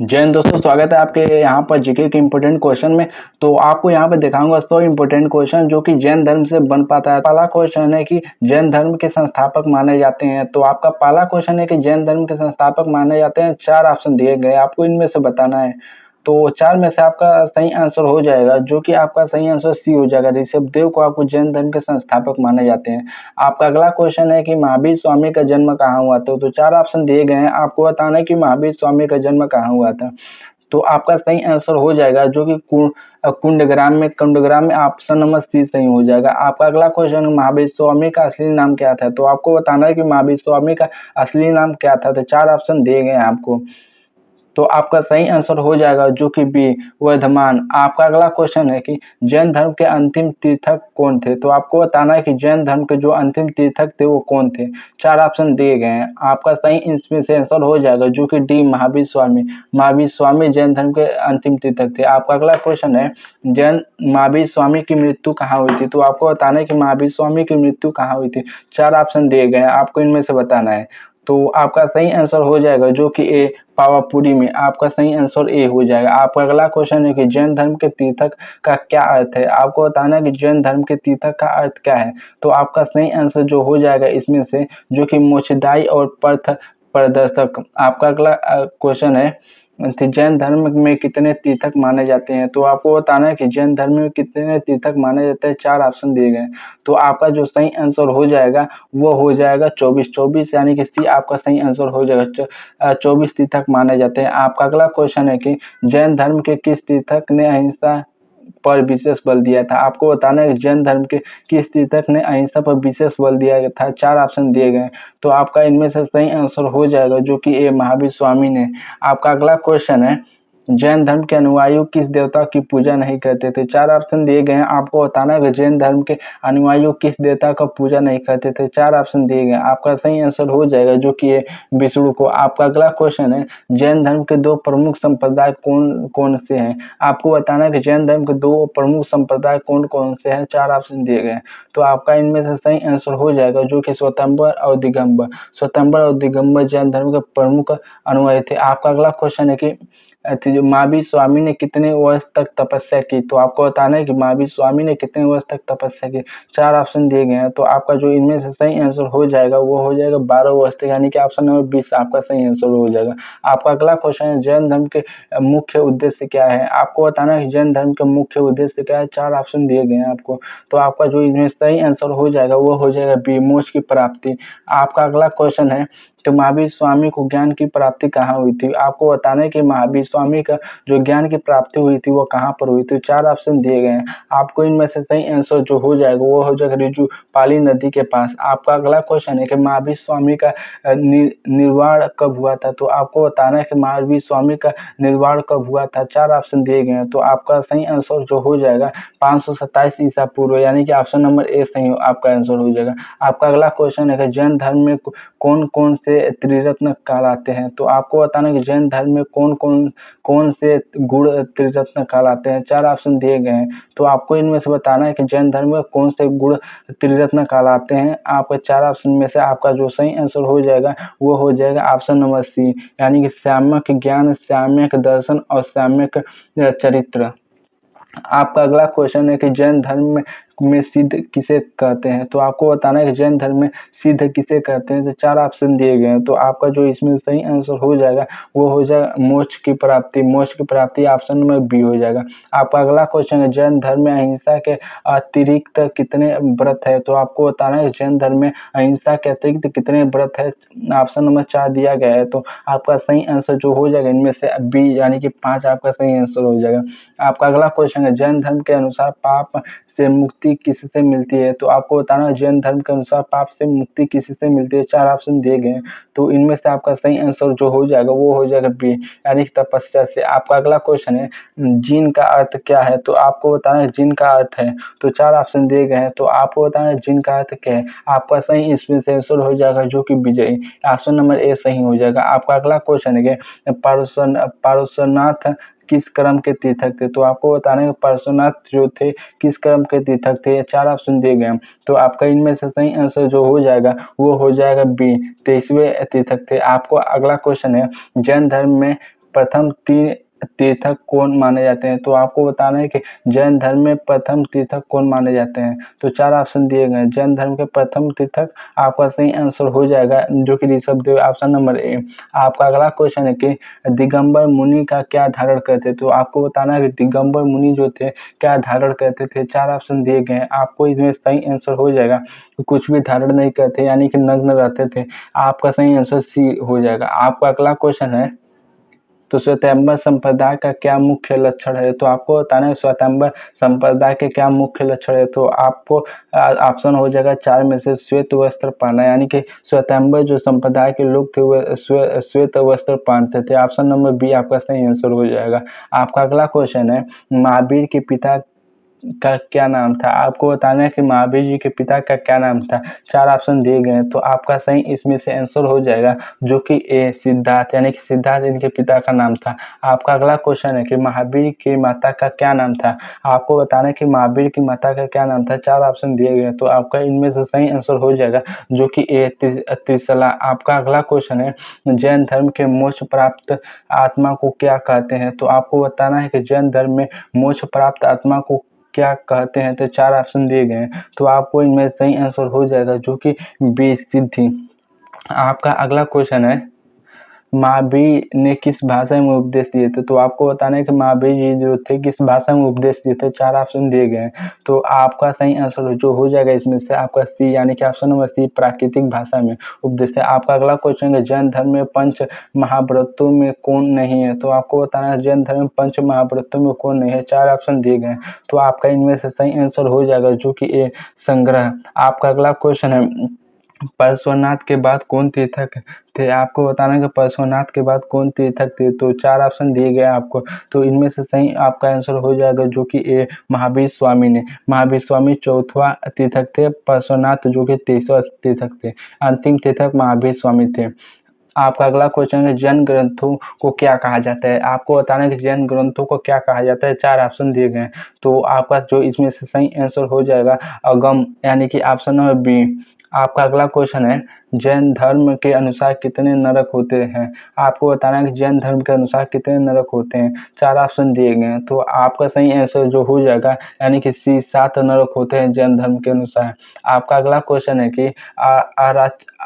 जैन दोस्तों, स्वागत है आपके यहाँ पर जीके के इम्पोर्टेंट क्वेश्चन में। तो आपको यहाँ पे दिखाऊंगा 100 इम्पोर्टेंट क्वेश्चन जो कि जैन धर्म से बन पाता है। पहला क्वेश्चन है कि जैन धर्म के संस्थापक माने जाते हैं। तो आपका पहला क्वेश्चन है कि जैन धर्म के संस्थापक माने जाते हैं। 4 ऑप्शन दिए गए, आपको इनमें से बताना है। तो 4 में से आपका सही आंसर हो जाएगा, जो कि आपका सही आंसर सी हो जाएगा। ऋषभदेव को आपको जैन धर्म के संस्थापक माने जाते हैं। आपका अगला क्वेश्चन है कि महावीर स्वामी का जन्म कहाँ हुआ था। तो 4 ऑप्शन दिए गए हैं, आपको बताना है कि महावीर स्वामी का जन्म कहाँ हुआ था। तो आपका सही आंसर हो जाएगा, जो कि कुंडग्राम में ऑप्शन नंबर सी सही हो जाएगा। आपका अगला क्वेश्चन, महावीर स्वामी का असली नाम क्या था। तो आपको बताना है कि महावीर स्वामी का असली नाम क्या था। तो 4 ऑप्शन दिए गए हैं आपको। तो आपका सही आंसर हो जाएगा, जो कि बी वर्धमान। आपका अगला क्वेश्चन है कि जैन धर्म के अंतिम तीर्थक कौन थे। तो आपको बताना है कि जैन धर्म के जो अंतिम तीर्थक थे वो कौन थे। 4 ऑप्शन दिए गए हैं, आपका सही इसमें से आंसर हो जाएगा, जो कि डी महावीर स्वामी। महावीर स्वामी जैन धर्म के अंतिम तीर्थक थे। आपका अगला क्वेश्चन है, जैन महावीर स्वामी की मृत्यु कहाँ हुई थी। तो आपको बताना है कि महावीर स्वामी की मृत्यु कहाँ हुई थी। 4 ऑप्शन दिए गए हैं, आपको इनमें से बताना है। तो आपका सही आंसर हो जाएगा, जो कि ए पावापुरी में। आपका सही आंसर ए हो जाएगा। आपका अगला क्वेश्चन है कि जैन धर्म के तीर्थक का क्या अर्थ है। आपको बताना है कि जैन धर्म के तीर्थक का अर्थ क्या है। तो आपका सही आंसर जो हो जाएगा इसमें से, जो कि मोक्षदायी और पथ प्रदर्शक। आपका अगला क्वेश्चन है कि जैन धर्म में कितने तीर्थक माने जाते हैं। तो आपको बताना है कि जैन धर्म में कितने तीर्थक माने जाते हैं। 4 ऑप्शन दिए गए। तो आपका जो सही आंसर हो जाएगा वो हो जाएगा 24 यानी कि सी आपका सही आंसर हो जाएगा। 24 तीर्थक माने जाते हैं। आपका अगला क्वेश्चन है कि जैन धर्म के किस तीर्थक ने अहिंसा पर विशेष बल दिया था। आपको बताना है कि जैन धर्म के किस तीर्थक ने अहिंसा पर विशेष बल दिया था। 4 ऑप्शन दिए गए। तो आपका इनमें से सही आंसर हो जाएगा, जो कि ए महावीर स्वामी ने। आपका अगला क्वेश्चन है, जैन धर्म के अनुयायी किस देवता की पूजा नहीं करते थे। 4 ऑप्शन दिए गए हैं, आपको बताना है कि जैन धर्म के अनुयायी किस देवता का पूजा नहीं करते थे। 4 ऑप्शन दिए गए, आपका सही आंसर हो जाएगा, जो कि ये विष्णु को। आपका अगला क्वेश्चन है, जैन धर्म के 2 प्रमुख संप्रदाय कौन कौन से हैं। आपको बताना है कि जैन धर्म के 2 प्रमुख संप्रदाय कौन कौन से हैं। 4 ऑप्शन दिए गए। तो आपका इनमें से सही आंसर हो जाएगा, जो कि स्वतंबर और दिगंबर। स्वतंबर और दिगंबर जैन धर्म के प्रमुख अनुयायी थे। आपका अगला क्वेश्चन है कि जो महावीर स्वामी ने कितने वर्ष तक तपस्या की। तो आपको बताना है कि महावीर स्वामी ने कितने वर्ष तक तपस्या की। 4 ऑप्शन दिए गए हैं। तो आपका जो इनमें से सही आंसर हो जाएगा वो हो जाएगा 12 वर्ष तक, यानी कि ऑप्शन नंबर 20 आपका सही आंसर हो जाएगा। आपका अगला क्वेश्चन है, जैन धर्म के मुख्य उद्देश्य क्या है। आपको बताना है कि जैन धर्म के मुख्य उद्देश्य क्या है। 4 ऑप्शन दिए गए हैं आपको। तो आपका जो इनमें सही आंसर हो जाएगा वो हो जाएगा बी मोक्ष की प्राप्ति। आपका अगला क्वेश्चन है, तो महावीर स्वामी को ज्ञान की प्राप्ति कहाँ हुई थी। आपको बताना है कि महावीर स्वामी का जो ज्ञान की प्राप्ति हुई थी वो कहाँ पर हुई थी। 4 ऑप्शन दिए गए हैं, आपको इनमें से सही आंसर जो हो जाएगा वो हो जाएगा रिजु पाली नदी के पास। आपका अगला क्वेश्चन है कि महावीर स्वामी का निर्वाण कब हुआ था। तो आपको बताना है कि महावीर स्वामी का निर्वाण कब हुआ था। 4 ऑप्शन दिए गए हैं। तो आपका सही आंसर जो हो जाएगा 527 ईसा पूर्व, यानी कि ऑप्शन नंबर ए सही आपका आंसर हो जाएगा। आपका अगला क्वेश्चन है कि जैन धर्म में कौन कौन से त्रिरत्न कहलाते हैं। तो आपको बताना है कि जैन धर्म में कौन से गुण त्रिरत्न कहलाते हैं। 4 ऑप्शन दिए गए हैं। तो आपको इनमें से बताना है कि जैन धर्म में कौन से गुण त्रिरत्न कहलाते हैं। आपका 4 ऑप्शन में से आपका जो सही आंसर हो जाएगा वो हो जाएगा ऑप्शन नंबर सी, यानी कि सम्यक ज्ञान, सम्यक दर्शन और सम्यक चरित्र। आपका अगला क्वेश्चन है कि जैन धर्म में सिद्ध किसे कहते हैं। तो आपको बताना है कि जैन धर्म में सिद्ध किसे कहते हैं। तो 4 ऑप्शन दिए गए हैं। तो आपका जो इसमें सही आंसर हो जाएगा वो हो जाएगा मोक्ष की प्राप्ति। मोक्ष की प्राप्ति ऑप्शन नंबर बी हो जाएगा। आपका अगला क्वेश्चन है, जैन धर्म में अहिंसा के अतिरिक्त कितने व्रत है। तो आपको बताना है कि जैन धर्म में अहिंसा के अतिरिक्त कितने व्रत है। ऑप्शन नंबर 4 दिया गया है। तो आपका सही आंसर जो हो जाएगा इनमें से बी, यानी कि 5 आपका सही आंसर हो जाएगा। आपका अगला क्वेश्चन है, जैन धर्म के अनुसार पाप से मुक्ति किससे मिलती है। तो आपको बताना है जैन धर्म के अनुसार पाप से मुक्ति किससे मिलती है। 4 ऑप्शन दिए गए हैं। तो इनमें से आपका सही आंसर जो हो जाएगा वो हो जाएगा बी, यानी कि तपस्या से। आपका अगला क्वेश्चन है, जीन का अर्थ क्या है। तो आपको बताना है जीन का अर्थ है। तो 4 ऑप्शन दिए गए हैं। तो आपको बताना है जीन का अर्थ क्या है। आपका सही इसमें से आंसर हो जाएगा, जो कि विजयी। ऑप्शन नंबर ए सही हो जाएगा। आपका अगला क्वेश्चन है, पार्श्वनाथ किस क्रम के तीर्थक थे। तो आपको बताना है कि पार्श्वनाथ जो थे किस क्रम के तीर्थक थे। ये 4 ऑप्शन दिए गए हैं। तो आपका इनमें से सही आंसर जो हो जाएगा वो हो जाएगा बी, 23वें तीर्थक थे। आपको अगला क्वेश्चन है, जैन धर्म में प्रथम तीन तीर्थक कौन माने जाते हैं? तो आपको बताना है कि जैन धर्म में प्रथम तीर्थक कौन माने जाते हैं? तो 4 ऑप्शन दिए गए हैं। जैन धर्म के प्रथम तीर्थक आपका सही आंसर हो जाएगा जो कि ऋषभदेव, ऑप्शन नंबर ए। आपका अगला क्वेश्चन है कि दिगंबर मुनि का क्या धारण करते? तो आपको बताना है कि दिगंबर मुनि जो थे क्या धारण करते थे? 4 ऑप्शन दिए गए हैं। आपको इसमें सही आंसर हो जाएगा कुछ भी धारण नहीं करते यानी कि नग्न रहते थे। आपका सही आंसर सी हो जाएगा। आपका अगला क्वेश्चन है तो श्वेतांबर संप्रदाय का क्या मुख्य लक्षण है? तो आपको बताना है श्वेतांबर संप्रदाय के क्या मुख्य लक्षण है? तो आपको ऑप्शन हो जाएगा 4 में से श्वेत वस्त्र पहनना, यानी कि श्वेतांबर जो संप्रदाय के लोग थे वो श्वेत वस्त्र पहनते थे। ऑप्शन नंबर बी आपका सही आंसर हो जाएगा। आपका अगला क्वेश्चन है महावीर के पिता का क्या नाम था? आपको बताना है कि महावीर जी के पिता का क्या नाम था। 4 ऑप्शन दिए गए हैं तो आपका सही इसमें से आंसर हो जाएगा जो कि ए सिद्धार्थ, यानी कि सिद्धार्थ इनके पिता का नाम था। आपका अगला क्वेश्चन है कि महावीर की माता का क्या नाम था? आपको बताना है कि महावीर की माता का क्या नाम था। 4 ऑप्शन दिए गए हैं तो आपका इनमें से सही आंसर हो जाएगा जो कि ए त्रिशला। आपका अगला क्वेश्चन है जैन धर्म के मोक्ष प्राप्त आत्मा को क्या कहते हैं? तो आपको बताना है कि जैन धर्म में मोक्ष प्राप्त आत्मा को क्या कहते हैं? तो 4 ऑप्शन दिए गए हैं तो आपको इनमें सही आंसर हो जाएगा जो कि बी सिद्धि। आपका अगला क्वेश्चन है महावीर ने किस भाषा में उपदेश दिए थे? तो आपको बताना है कि महावीर जी जो थे किस भाषा में उपदेश दिए थे। 4 ऑप्शन दिए गए हैं तो आपका सही आंसर जो हो जाएगा इसमें से आपका सी, यानी कि ऑप्शन नंबर सी प्राकृतिक भाषा में उपदेश है। आपका अगला क्वेश्चन है जैन धर्म में पंच महाव्रतों में कौन नहीं है? तो आपको बताना है जैन धर्म में पंच महाव्रतों में कौन नहीं है। 4 ऑप्शन दिए गए हैं तो आपका इनमें से सही आंसर हो जाएगा जो कि ए संग्रह। आपका अगला क्वेश्चन है पार्श्वनाथ के बाद कौन तीर्थक थे? आपको बताना है कि पार्श्वनाथ के बाद कौन तीर्थक थे। तो 4 ऑप्शन दिए गए आपको तो इनमें से सही आपका आंसर हो जाएगा जो कि ए महावीर स्वामी ने। महावीर स्वामी चौथा तीर्थक थे, पार्श्वनाथ जो कि 23वां तीर्थक थे। अंतिम तीर्थक महावीर स्वामी थे। आपका अगला क्वेश्चन है जैन ग्रंथों को क्या कहा जाता है? आपको बताना है कि जैन ग्रंथों को क्या कहा जाता है। 4 ऑप्शन दिए गए हैं तो आपका जो इसमें से सही आंसर हो जाएगा अगम, यानी कि ऑप्शन नंबर बी। आपका अगला क्वेश्चन है जैन धर्म के अनुसार कितने नरक होते हैं? आपको बताना है कि जैन धर्म के अनुसार कितने नरक होते हैं। 4 ऑप्शन दिए गए हैं तो आपका सही आंसर जो हो जाएगा यानी कि सी 7 नरक होते हैं जैन धर्म के अनुसार। आपका अगला क्वेश्चन है कि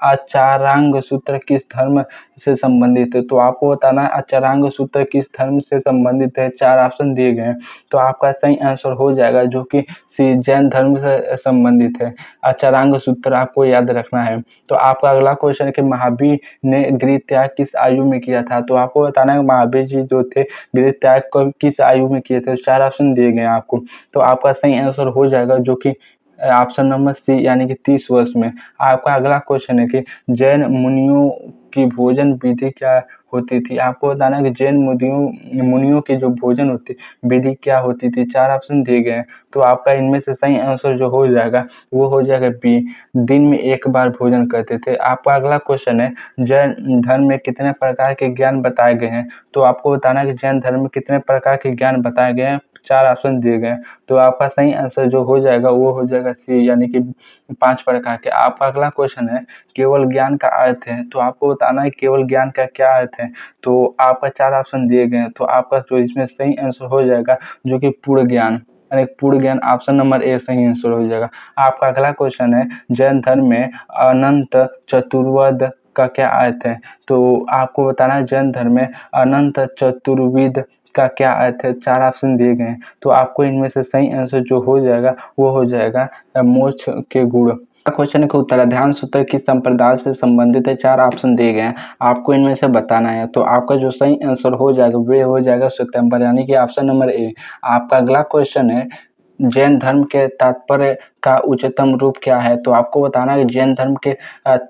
आचारांग सूत्र किस धर्म से संबंधित है? तो आपको बताना है आचारांग सूत्र किस धर्म से संबंधित है। 4 ऑप्शन दिए गए हैं तो आपका सही आंसर हो जाएगा जो कि सी जैन धर्म से संबंधित है। आचारांग सूत्र आपको याद रखना है। तो आपका अगला क्वेश्चन है कि महावीर ने गृह त्याग किस आयु में किया था? तो आपको बताना है महावीर जी जो थे गृह त्याग को किस आयु में किए थे। 4 ऑप्शन दिए गए हैं आपको तो आपका सही आंसर हो जाएगा जो कि ऑप्शन नंबर सी, यानी कि 30 वर्ष में। आपका अगला क्वेश्चन है कि जैन मुनियों की भोजन विधि क्या होती थी? आपको बताना है कि जैन मुनियों की जो भोजन होती विधि क्या होती थी। 4 ऑप्शन दिए गए हैं तो आपका इनमें से सही आंसर जो हो जाएगा वो हो जाएगा बी, दिन में 1 बार भोजन करते थे। आपका अगला क्वेश्चन है जैन धर्म में कितने प्रकार के ज्ञान बताए गए हैं? तो आपको बताना है कि जैन धर्म में कितने प्रकार के ज्ञान बताए गए हैं। 4 ऑप्शन दिए गए हैं तो आपका सही आंसर जो हो जाएगा वो हो जाएगा सी, यानी कि 5 प्रकार के। आपका अगला क्वेश्चन है केवल ज्ञान का अर्थ है? तो आपको बताना है केवल ज्ञान का क्या अर्थ है। तो आपका 4 ऑप्शन दिए गए हैं तो आपका जो इसमें सही आंसर हो जाएगा जो कि पूर्ण ज्ञान, यानी पूर्ण ज्ञान ऑप्शन नंबर ए सही आंसर हो जाएगा। आपका अगला क्वेश्चन है जैन धर्म में अनंत चतुर्वेद का क्या अर्थ है? तो आपको बताना है जैन धर्म में अनंत चतुर्वेद का क्या अर्थ है। 4 ऑप्शन दिए गए हैं तो आपको इनमें से सही आंसर जो हो जाएगा वो हो जाएगा मोक्ष के गुण। क्वेश्चन का उत्तराधान सूत्र किस संप्रदाय से संबंधित है। 4 ऑप्शन दिए गए हैं आपको इनमें से बताना है तो आपका जो सही आंसर हो जाएगा वे हो जाएगा श्वेतांबर, यानी कि ऑप्शन नंबर ए। आपका अगला क्वेश्चन है जैन धर्म के तात्पर्य का उच्चतम रूप क्या है? तो आपको बताना है कि जैन धर्म के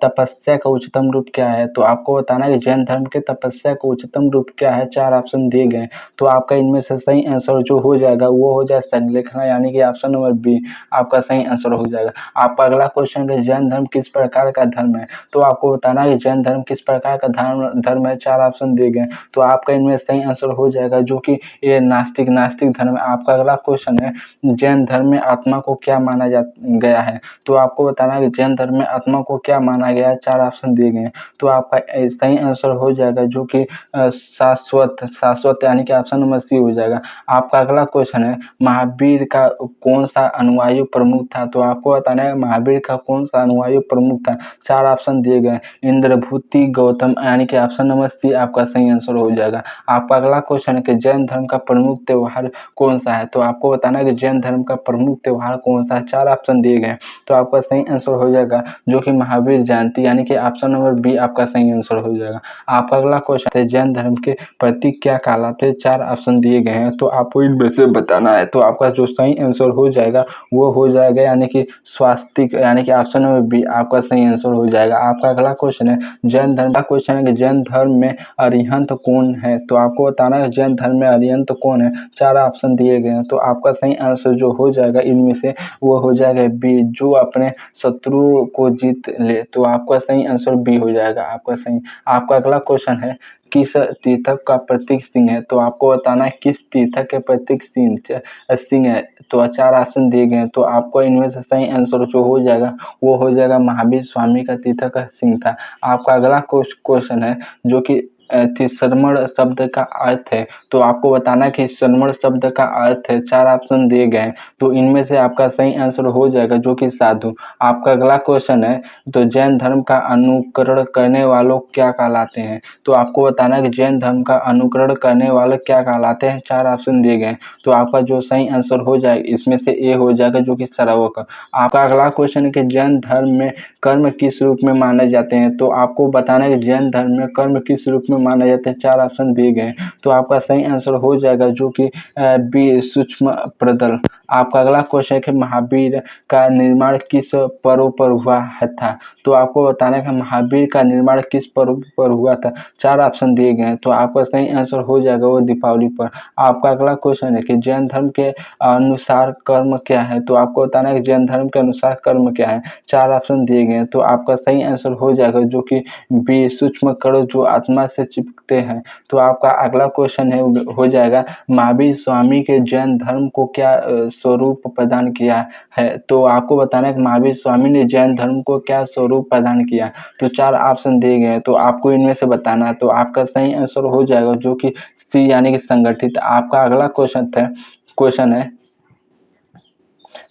तपस्या का उच्चतम रूप क्या है। तो आपको बताना है कि जैन धर्म के तपस्या का उच्चतम रूप क्या है। 4 ऑप्शन दिए गए तो आपका इनमें से सही आंसर जो हो जाएगा वो हो जाएगा संलेखना, यानी कि ऑप्शन नंबर बी आपका सही आंसर हो जाएगा। आपका अगला क्वेश्चन है जैन धर्म किस प्रकार का धर्म है? तो आपको बताना है कि जैन धर्म किस प्रकार का धर्म है। 4 ऑप्शन दिए गए तो आपका इनमें सही आंसर हो जाएगा जो कि ये नास्तिक धर्म है। आपका अगला क्वेश्चन है जैन धर्म में आत्मा को क्या माना जाता गया है। तो आपको बताना है कि जैन धर्म में आत्मा को क्या माना गया है, 4 ऑप्शन दिए गए हैं। तो आपका सही आंसर हो जाएगा जो कि शाश्वत शाश्वत यानी कि ऑप्शन नंबर सी हो जाएगा। आपका अगला क्वेश्चन है, महावीर का कौन सा अनुयायी प्रमुख था? तो आपको बताना है महावीर का कौन सा अनुयायी प्रमुख था। 4 ऑप्शन दिए गए, इंद्रभूति, गौतम, यानी कि ऑप्शन नंबर सी आपका सही आंसर हो जाएगा। आपका अगला क्वेश्चन है कि जैन धर्म का प्रमुख त्योहार कौन सा है? तो आपको बताना है कि जैन धर्म का प्रमुख त्योहार कौन सा है। 4 ऑप्शन दिए गए, तो आपका सही आंसर हो जाएगा जो कि महावीर जयंती, यानी कि ऑप्शन नंबर बी आपका सही आंसर हो जाएगा। आपका अगला क्वेश्चन है, जैन धर्म के प्रतीक क्या कहलाते हैं? 4 ऑप्शन दिए गए हैं, तो आपको इनमें से बताना है। तो आपका जो सही आंसर हो जाएगा वो हो जाएगा यानी कि स्वास्तिक, यानी कि ऑप्शन नंबर बी आपका सही आंसर हो जाएगा। आपका अगला क्वेश्चन है, जैन धर्म का क्वेश्चन है कि जैन धर्म में अरिहंत कौन है? तो आपको बताना है जैन धर्म में अरिहंत कौन है। 4 ऑप्शन दिए गए हैं, तो आपका सही आंसर जो हो जाएगा इनमें से वो हो जाएगा बी, जो अपने शत्रु को जीत ले। तो आपका सही आंसर बी हो जाएगा आपका सही। आपका अगला क्वेश्चन है, किस तीर्थक का प्रतीक सिंह है? तो आपको बताना है किस तीर्थक के प्रतीक सिंह है। तो 4 ऑप्शन दिए गए हैं, तो आपको इनमें से सही आंसर जो हो जाएगा वो हो जाएगा महावीर स्वामी का तीर्थक का सिंह था। आपका अगला क्वेश्चन है जो कि श्रमण शब्द का अर्थ है। तो आपको बताना है कि श्रमण शब्द का अर्थ है। 4 ऑप्शन दिए गए हैं, तो इनमें से आपका सही आंसर हो जाएगा जो कि साधु। आपका अगला क्वेश्चन है, तो जैन धर्म का अनुकरण करने वालों क्या कहलाते हैं? तो आपको बताना है कि जैन धर्म का अनुकरण करने वाले क्या कहलाते हैं। 4 ऑप्शन दिए गए हैं, तो आपका जो सही आंसर हो जाएगा इसमें से ए हो जाएगा जो कि श्रावक। आपका अगला क्वेश्चन है कि जैन धर्म में कर्म किस रूप में माने जाते हैं? तो आपको बताना है कि जैन धर्म में कर्म किस रूप में माने जाते हैं। 4 ऑप्शन दिए गए हैं, तो आपका सही आंसर हो जाएगा जो कि बी, सूक्ष्म प्रदल। आपका अगला क्वेश्चन है कि महावीर का निर्माण किस पर्व पर हुआ था? तो आपको बताना है कि महावीर का निर्माण किस पर्व पर हुआ था। 4 ऑप्शन दिए गए हैं, तो आपका सही आंसर हो जाएगा वो दीपावली पर। आपका अगला क्वेश्चन है कि जैन धर्म के अनुसार कर्म क्या है? तो आपको बताना है कि जैन धर्म के अनुसार कर्म क्या है। 4 ऑप्शन दिए गए हैं, तो आपका सही आंसर हो जाएगा जो कि बी, सूक्ष्म कण जो आत्मा से चिपकते हैं। तो आपका अगला क्वेश्चन है हो जाएगा, महावीर स्वामी के जैन धर्म को क्या स्वरूप प्रदान किया है? तो आपको बताना है कि महावीर स्वामी ने जैन धर्म को क्या स्वरूप प्रदान किया। तो 4 ऑप्शन दिए गए हैं, तो आपको इनमें से बताना है। तो आपका सही आंसर हो जाएगा जो कि सी, यानी कि संगठित। आपका अगला क्वेश्चन है,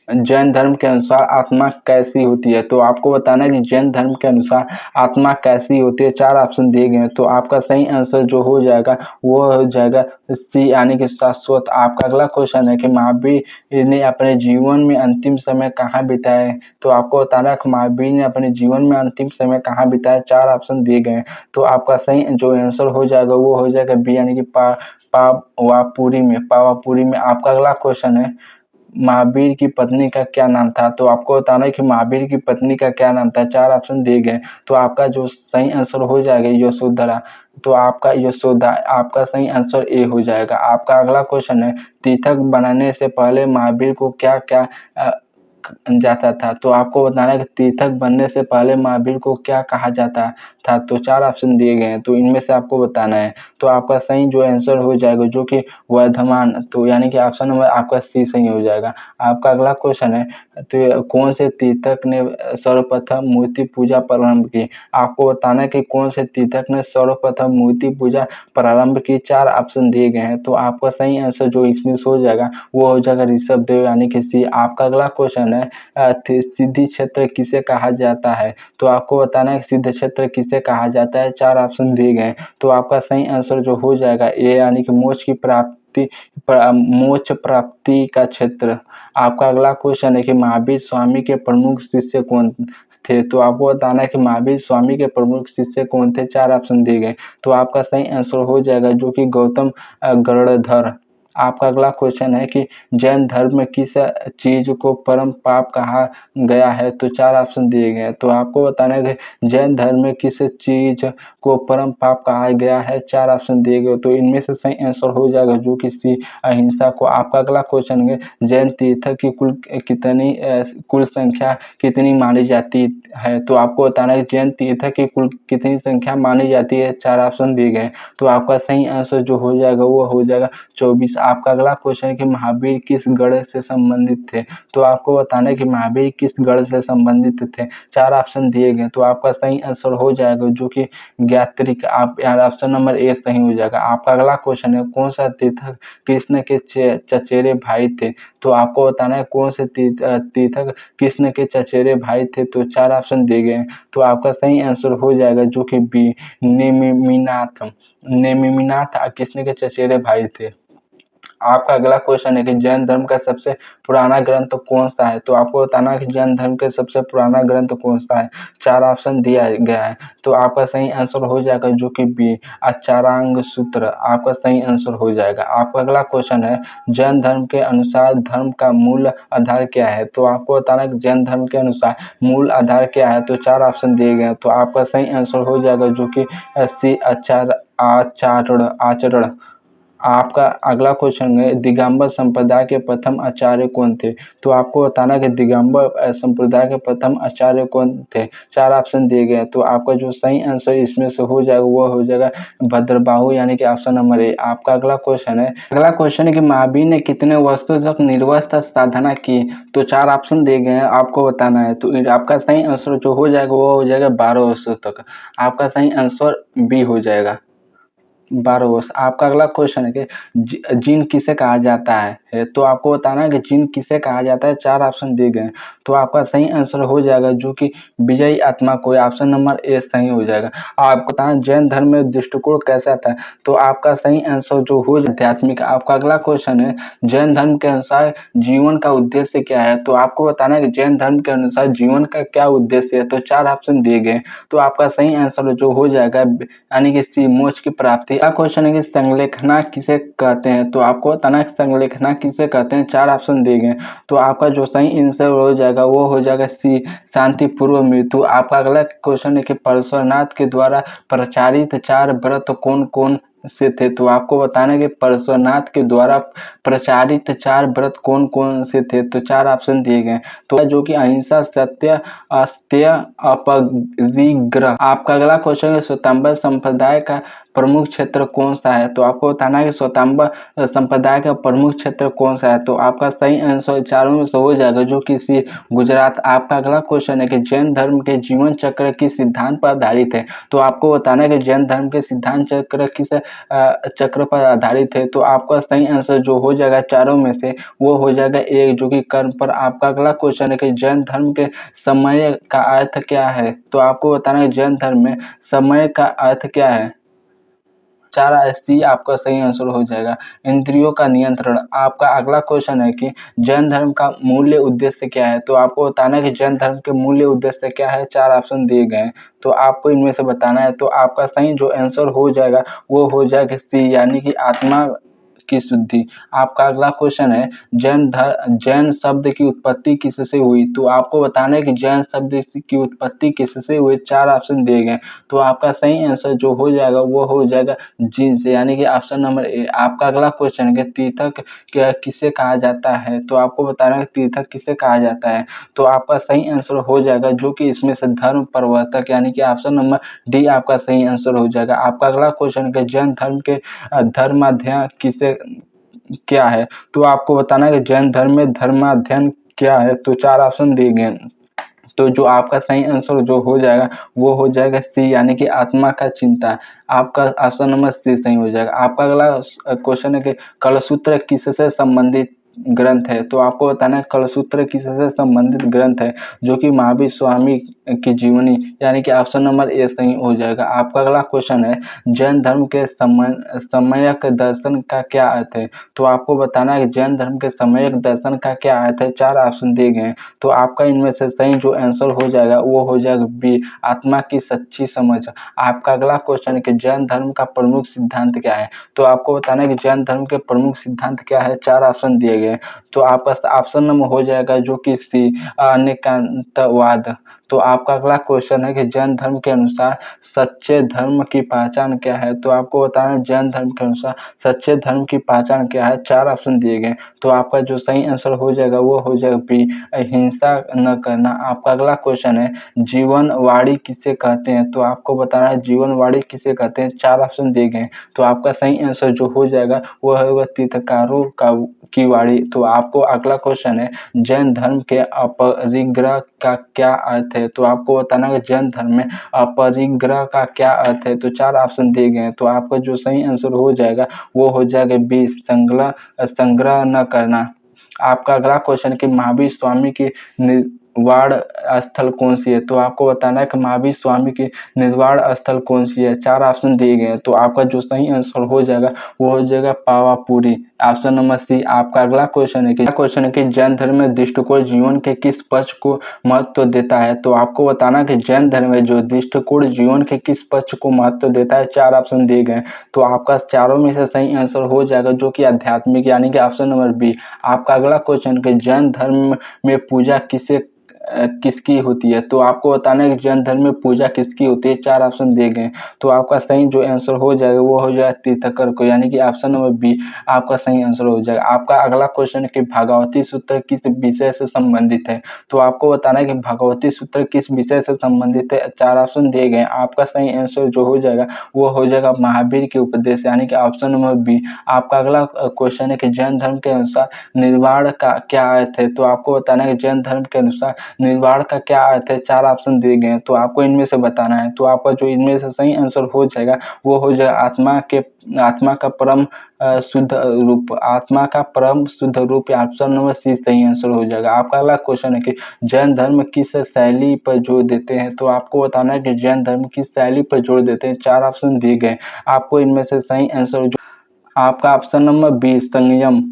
जैन धर्म के अनुसार आत्मा कैसी होती है? तो आपको बताना है कि जैन धर्म के अनुसार आत्मा कैसी होती है। 4 ऑप्शन दिए गए हैं, तो आपका सही आंसर जो हो जाएगा वो हो जाएगा सी, यानी कि शाश्वत। आपका अगला क्वेश्चन है कि महावीर ने अपने जीवन में अंतिम समय कहाँ बिताए? तो आपको बताना है कि महावीर ने अपने जीवन में अंतिम समय कहाँ बिताया। 4 ऑप्शन दिए गए हैं, तो आपका सही जो आंसर हो जाएगा वो हो जाएगा बी, यानी कि पावापुरी में। आपका अगला क्वेश्चन है, महावीर की पत्नी का क्या नाम था? तो आपको बताना है कि महावीर की पत्नी का क्या नाम था। 4 ऑप्शन दिए गए, तो आपका जो सही आंसर हो जाएगा यशोधरा। तो आपका यशोदा आपका सही आंसर ए हो जाएगा। आपका अगला क्वेश्चन है, तीर्थक बनाने से पहले महावीर को क्या क्या जाता था? तो आपको बताना है कि तीर्थक बनने से पहले महावीर को क्या कहा जाता था। तो 4 ऑप्शन दिए गए हैं, तो इनमें से आपको बताना है। तो आपका सही जो आंसर हो जाएगा जो कि वर्धमान, तो यानी कि ऑप्शन नंबर आपका सी सही हो जाएगा। आपका अगला क्वेश्चन है, तो कौन से तीर्थक ने सर्वप्रथम मूर्ति पूजा प्रारंभ की? आपको बताना है कि कौन से तीर्थक ने सर्वप्रथम मूर्ति पूजा प्रारंभ की। 4 ऑप्शन दिए गए हैं, तो आपका सही आंसर जो इसमें हो जाएगा वो हो जाएगा ऋषभ देव, यानी कि सी। आपका अगला क्वेश्चन है, सिद्धि क्षेत्र किसे कहा जाता है? तो आपको बताना है कि सिद्ध क्षेत्र किसे कहा जाता है। 4 ऑप्शन दिए गए, तो आपका सही आंसर जो हो जाएगा ए, यानी कि मोक्ष प्राप्ति का क्षेत्र। आपका अगला क्वेश्चन है कि महावीर स्वामी के प्रमुख शिष्य कौन थे? तो आपको बताना है कि महावीर स्वामी के प्रमुख शिष्य कौन थे। 4 ऑप्शन दिए गए, तो आपका सही आंसर हो जाएगा जो कि गौतम गणधर। आपका अगला क्वेश्चन है कि जैन धर्म में किस चीज को परम पाप कहा गया है? तो 4 ऑप्शन दिए गए हैं, तो आपको बताना है कि जैन धर्म में किस चीज को परम पाप कहा गया है। 4 ऑप्शन दिए गए, तो इनमें से सही आंसर हो जाएगा जो कि सी, अहिंसा को। आपका अगला क्वेश्चन है, जैन तीर्थ की कुल संख्या कितनी मानी जाती है? तो आपको बताना है जैन तीर्थ की कुल कितनी संख्या मानी जाती है। 4 ऑप्शन दिए गए, तो आपका सही आंसर जो हो जाएगा वो हो जाएगा 24। आपका अगला क्वेश्चन है कि महावीर किस गढ़ से संबंधित थे? तो आपको बताना है कि महावीर किस गढ़ से संबंधित थे। 4 ऑप्शन दिए गए, तो आपका सही आंसर हो जाएगा जो कि ज्ञात्रिक। आप यार ऑप्शन नंबर ए सही हो जाएगा। आपका अगला क्वेश्चन है कौन सा तीर्थक कृष्ण के चचेरे भाई थे? तो आपको बताना है कौन से तीर्थक कृष्ण के चचेरे भाई थे। तो 4 ऑप्शन दिए गए हैं, तो आपका सही आंसर हो जाएगा जो कि बी नेमिनाथ। नेमिनाथ कृष्ण के चचेरे भाई थे। आपका अगला क्वेश्चन है कि जैन धर्म का सबसे पुराना ग्रंथ कौन सा है? तो आपको बताना है कि जैन धर्म का सबसे पुराना ग्रंथ कौन सा है। 4 ऑप्शन दिया गया है, तो आपका सही आंसर हो जाएगा जो कि बी अष्टांग सूत्र। आपका सही आंसर हो जाएगा। आपका अगला क्वेश्चन है जैन धर्म के अनुसार धर्म का मूल आधार क्या है? तो आपको बताना है कि जैन धर्म के अनुसार मूल आधार क्या है। तो 4 ऑप्शन दिए गए हैं, तो आपका सही आंसर हो जाएगा जो कि सी आचरण आचरण। आपका अगला क्वेश्चन है दिगंबर संप्रदाय के प्रथम आचार्य कौन थे? तो आपको बताना कि दिगंबर संप्रदाय के प्रथम आचार्य कौन थे। 4 ऑप्शन दिए गए हैं, तो आपका जो सही आंसर इसमें से हो जाएगा वो हो जाएगा भद्रबाहु, यानी कि ऑप्शन नंबर ए। आपका अगला क्वेश्चन है कि महावीर ने कितने वर्षों तक निर्वस्त्र साधना की? तो 4 ऑप्शन दिए गए हैं, आपको बताना है। तो आपका सही आंसर जो हो जाएगा वो हो जाएगा 12 वर्षों तक। आपका सही आंसर बी हो जाएगा 12 वर्ष। आपका अगला क्वेश्चन है कि जीन किसे कहा जाता है? तो आपको बताना है कि जीन किसे कहा जाता है। 4 ऑप्शन दिए गए हैं, तो आपका सही आंसर हो जाएगा जो कि विजयी आत्मा को। ऑप्शन नंबर ए सही हो जाएगा। आपको बताना जैन धर्म में दृष्टिकोण कैसा था? तो आपका सही आंसर जो हो आध्यात्मिक। आपका अगला क्वेश्चन है जैन धर्म के अनुसार जीवन का उद्देश्य क्या है? तो आपको बताना है कि जैन धर्म के अनुसार जीवन का क्या उद्देश्य है। तो 4 ऑप्शन दिए गए, तो आपका सही आंसर जो हो जाएगा यानी कि सी मोक्ष की प्राप्ति। अगला क्वेश्चन है कि संलेखना किसे कहते हैं? तो आपको बताना है संलेखना किसे कहते हैं। 4 ऑप्शन दिए गए, तो आपका जो सही आंसर हो जाएगा वो हो जाएगा सी शांति पूर्व मृत्यु। आपका अगला क्वेश्चन है कि परशुरामनाथ के द्वारा प्रचारित 4 व्रत कौन कौन से थे? तो आपको बताना है कि परशुरामनाथ के द्वारा प्रचारित 4 व्रत कौन कौन से थे। तो 4 ऑप्शन दिए गए, तो जो कि अहिंसा, सत्य, अस्तेय, अपरिग्रह। आपका अगला क्वेश्चन है श्वेतांबर संप्रदाय का प्रमुख क्षेत्र कौन सा है? तो आपको बताना है कि श्वेतांबर संप्रदाय का प्रमुख क्षेत्र कौन सा है। तो आपका सही आंसर चारों में से हो जाएगा जो कि सी गुजरात। आपका अगला क्वेश्चन है कि जैन धर्म के जीवन चक्र किस सिद्धांत पर आधारित है? तो आपको बताना है कि जैन धर्म के सिद्धांत चक्र किस चक्र पर आधारित है। तो आपका सही आंसर जो हो जाएगा चारों में से वो हो जाएगा एक, जो कि कर्म पर। आपका अगला क्वेश्चन है कि जैन धर्म के समय का अर्थ क्या है? तो आपको बताना है जैन धर्म में समय का अर्थ क्या है। 4 सी आपका सही आंसर हो जाएगा इंद्रियों का नियंत्रण। आपका अगला क्वेश्चन है कि जैन धर्म का मूल्य उद्देश्य क्या है? तो आपको बताना है कि जैन धर्म के मूल्य उद्देश्य क्या है। 4 ऑप्शन दिए गए हैं, तो आपको इनमें से बताना है। तो आपका सही जो आंसर हो जाएगा वो हो जाएगा सी, यानी कि आत्मा की शुद्धि। आपका अगला क्वेश्चन है जैन शब्द की उत्पत्ति किससे हुई? तो आपको बताना है कि जैन शब्द की उत्पत्ति किससे हुई। 4 ऑप्शन दिए गए, तो आपका सही आंसर जो हो जाएगा वो हो जाएगा जीन से, यानी कि ऑप्शन नंबर ए। आपका अगला क्वेश्चन है कि तीर्थक किसे कहा जाता है? तो आपको बताना है तीर्थक किसे कहा जाता है। तो आपका सही आंसर हो जाएगा जो कि इसमें से धर्म प्रवर्तक, यानी कि ऑप्शन नंबर डी आपका सही आंसर हो जाएगा। आपका अगला क्वेश्चन है जैन धर्म के धर्माध्ययन किसे क्या है? तो आपको बताना है कि जैन धर्म में धर्माध्ययन क्या है। तो 4 ऑप्शन दिए गए, तो जो आपका सही आंसर जो हो जाएगा वो हो जाएगा सी, यानी कि आत्मा का चिंता। आपका ऑप्शन नंबर सी सही हो जाएगा। आपका अगला क्वेश्चन है कि कलसूत्र किससे संबंधित ग्रंथ है? तो आपको बताना है कलसूत्र किससे संबंधित ग्रंथ है, जो कि महावीर स्वामी की जीवनी, यानी कि ऑप्शन नंबर ए सही हो जाएगा। आपका अगला क्वेश्चन है जैन धर्म के सम्यक दर्शन का क्या अर्थ है? तो आपको बताना है कि जैन धर्म के सम्यक दर्शन का क्या अर्थ है। 4 ऑप्शन दिए गए हैं, तो आपका इनमें से सही जो आंसर हो जाएगा वो हो जाएगा बी, आत्मा की सच्ची समझ। आपका अगला क्वेश्चन है कि जैन धर्म का प्रमुख सिद्धांत क्या है? तो आपको बताना है कि जैन धर्म के प्रमुख सिद्धांत क्या है। 4 ऑप्शन दिए गए, तो आपका ऑप्शन नंबर हो जाएगा जो कि सी अनेकांतवाद। तो आपका अगला क्वेश्चन है कि जैन धर्म के अनुसार सच्चे धर्म की पहचान क्या है? तो आपको बताना है जैन धर्म के अनुसार सच्चे धर्म की पहचान क्या है? 4 ऑप्शन दिए गए हैं। तो आपका जो सही आंसर हो जाएगा वो हो जाएगा बी, हिंसा न करना। आपका अगला क्वेश्चन है जीवनवाणी किसे कहते हैं? तो आपको बताना है जीवनवाणी किसे कहते हैं? 4 ऑप्शन दिए गए हैं। तो आपका सही आंसर जो हो जाएगा वो होगा तीर्थंकरों की वाणी। तो आपको अगला क्वेश्चन है जैन धर्म के अपरिग्रह का क्या अर्थ है? तो आपको बताना है जैन धर्म में अपरिग्रह का क्या अर्थ है? तो 4 ऑप्शन दिए गए हैं। तो आपका जो सही आंसर हो जाएगा वो हो जाएगा बी, संग्रह न करना। आपका अगला क्वेश्चन है कि महावीर स्वामी की निर्वाण स्थल कौन सी है? तो आपको बताना है कि महावीर स्वामी की निर्वाण स्थल कौन सी है? 4 ऑप्शन दिए गए हैं। तो आपका जो सही आंसर हो जाएगा वो हो जाएगा पावापुरी, ऑप्शन नंबर सी। आपका अगला क्वेश्चन है कि जैन धर्म में दृष्टिकोण जीवन के किस पक्ष को महत्व देता है? तो आपको बताना कि जैन धर्म में जो दृष्टिकोण जीवन के किस पक्ष को महत्व देता है? 4 ऑप्शन दिए गए। तो आपका चारों में से सही आंसर हो जाएगा जो कि आध्यात्मिक, यानी कि ऑप्शन नंबर बी। आपका अगला क्वेश्चन कि जैन धर्म में पूजा किसकी होती है? तो आपको बताना है कि जैन धर्म में पूजा किसकी होती है? 4 ऑप्शन दिए गए। तो आपका सही जो आंसर हो जाएगा वो हो जाएगा तीर्थंकर को, यानी कि ऑप्शन नंबर बी आपका सही आंसर हो जाएगा। आपका अगला क्वेश्चन है कि भगवती सूत्र किस विषय से संबंधित है? तो आपको बताना है कि भगवती सूत्र किस विषय से संबंधित है? 4 ऑप्शन दिए गए। आपका सही आंसर जो हो जाएगा वो हो जाएगा महावीर के उपदेश, यानी कि ऑप्शन नंबर बी। आपका अगला क्वेश्चन है कि जैन धर्म के अनुसार निर्वाण का क्या अर्थ है? तो आपको बताना है कि जैन धर्म के अनुसार निर्वाण का क्या अर्थ है? 4 ऑप्शन दिए गए हैं। तो आपको इनमें से बताना है। तो आपका जो इनमें से सही आंसर हो जाएगा वो हो जाएगा आत्मा का परम शुद्ध रूप, आत्मा का परम शुद्ध रूप, ऑप्शन नंबर सी सही आंसर हो जाएगा। आपका अगला क्वेश्चन है कि जैन धर्म किस शैली पर जोर देते हैं? तो आपको बताना है कि जैन धर्म किस शैली पर जोर देते हैं? 4 ऑप्शन दिए गए। आपको इनमें से सही आंसर जो आपका ऑप्शन नंबर बी संयम।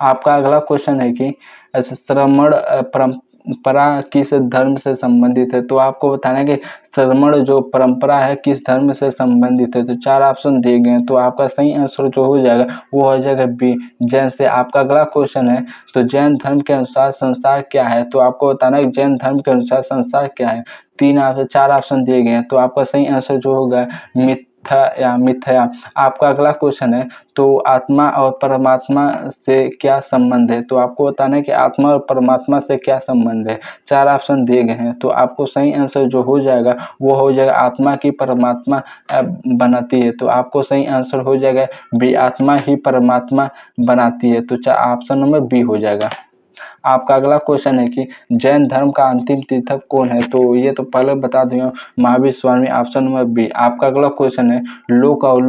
आपका अगला क्वेश्चन है कि श्रमण परंपरा किस धर्म से संबंधित है? तो आपको बताना है कि श्रमण जो परंपरा है किस धर्म से संबंधित है? तो 4 ऑप्शन दिए गए हैं। तो आपका सही आंसर जो हो जाएगा वो हो जाएगा बी, जैन से। आपका अगला क्वेश्चन है तो जैन धर्म के अनुसार संसार क्या है? तो आपको बताना है कि जैन धर्म के अनुसार संसार क्या है? 4 ऑप्शन दिए गए हैं। तो आपका सही आंसर जो होगा मिथ्या। आपका अगला क्वेश्चन है तो आत्मा और परमात्मा से क्या संबंध है? तो आपको बताना है कि आत्मा और परमात्मा से क्या संबंध है? 4 ऑप्शन दिए गए हैं। तो आपको सही आंसर जो हो जाएगा वो हो जाएगा आत्मा की परमात्मा बनाती है। तो आपको सही आंसर हो जाएगा बी, आत्मा ही परमात्मा बनाती है। तो ऑप्शन नंबर बी हो जाएगा। आपका अगला क्वेश्चन है कि जैन धर्म का अंतिम तीर्थक कौन है? तो ये तो पहले बता दिया Mahavir Swami, option number B. आपका अगला क्वेश्चन है लोक और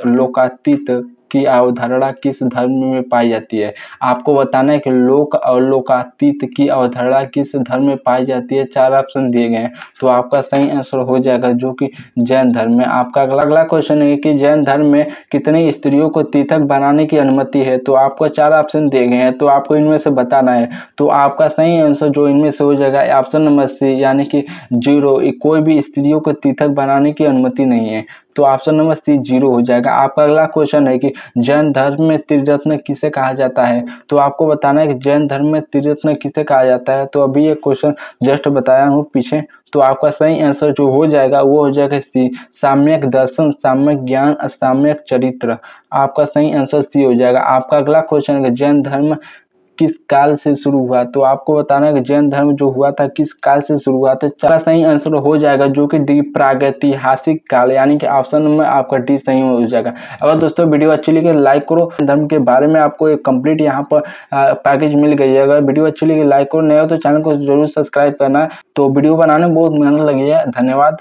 लोकातीत की अवधारणा किस धर्म में पाई जाती है? आपको बताना है कि लोक और लोकातीत की अवधारणा किस धर्म में पाई जाती है? 4 ऑप्शन दिए गए हैं। तो आपका सही आंसर हो जाएगा जो कि जैन धर्म में। आपका अगला क्वेश्चन है कि जैन धर्म में कितनी स्त्रियों को तीर्थक बनाने की अनुमति है? तो आपको 4 ऑप्शन दिए गए हैं। तो आपको इनमें से बताना है। तो आपका सही आंसर जो इनमें से हो जाएगा ऑप्शन नंबर सी, यानी कि 0, कोई भी स्त्रियों को तीर्थक बनाने की अनुमति नहीं है। तो ऑप्शन नंबर सी 0 हो जाएगा। आपका अगला क्वेश्चन है कि जैन धर्म में त्रिरत्न किसे कहा जाता है? तो आपको बताना है कि जैन धर्म में त्रिरत्न किसे कहा जाता है? तो अभी ये क्वेश्चन जस्ट बताया हूँ पीछे। तो आपका सही आंसर जो हो जाएगा वो हो जाएगा सी, साम्यक दर्शन, साम्यक ज्ञान, साम्यक चरित्र। आपका सही आंसर सी हो जाएगा। आपका अगला क्वेश्चन है कि जैन धर्म किस काल से शुरू हुआ? तो आपको बताना है कि जैन धर्म जो हुआ था किस काल से शुरू हुआ था? 4 सही आंसर हो जाएगा जो कि डी, प्रागैतिहासिक काल, यानी कि ऑप्शन में आपका डी सही हो जाएगा। अगर दोस्तों वीडियो अच्छी लगे लाइक करो। धर्म के बारे में आपको एक कंप्लीट यहाँ पर पैकेज मिल गई है। अगर वीडियो अच्छी लगी लाइक करो, नए हो तो चैनल को जरूर सब्सक्राइब करना। तो वीडियो बनाने में बहुत मेहनत लगी है। धन्यवाद।